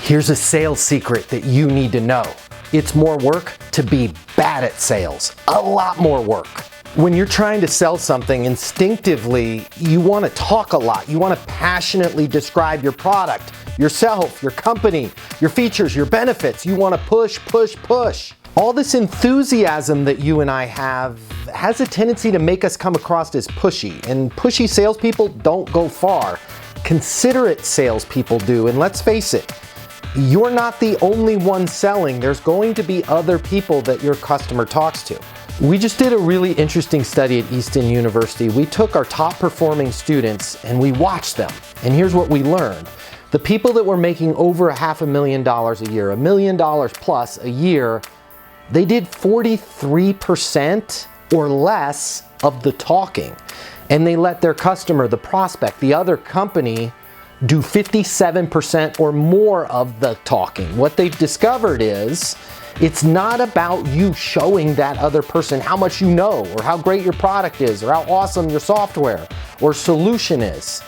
Here's a sales secret that you need to know. It's more work to be bad at sales. A lot more work. When you're trying to sell something, instinctively, you want to talk a lot. You want to passionately describe your product, yourself, your company, your features, your benefits. You want to push, push, push. All this enthusiasm that you and I have has a tendency to make us come across as pushy, and pushy salespeople don't go far. Considerate salespeople do, and let's face it, you're not the only one selling. There's going to be other people that your customer talks to. We just did a really interesting study at Easton University. We took our top performing students and we watched them. And here's what we learned. The people that were making over $500,000 a year, $1 million plus a year, they did 43% or less of the talking. And they let their customer, the prospect, the other company, do 57% or more of the talking. What they've discovered is it's not about you showing that other person how much you know or how great your product is or how awesome your software or solution is.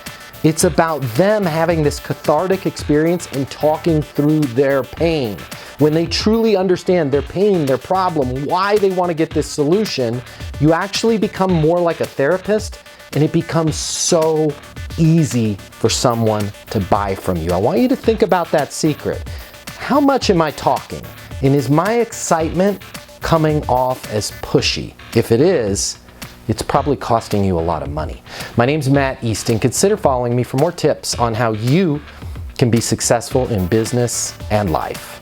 It's about them having this cathartic experience and talking through their pain. When they truly understand their pain, their problem, why they want to get this solution, you actually become more like a therapist, and it becomes so easy for someone to buy from you. I want you to think about that secret. How much am I talking? And is my excitement coming off as pushy? If it is, it's probably costing you a lot of money. My name's Matt Easton. Consider following me for more tips on how you can be successful in business and life.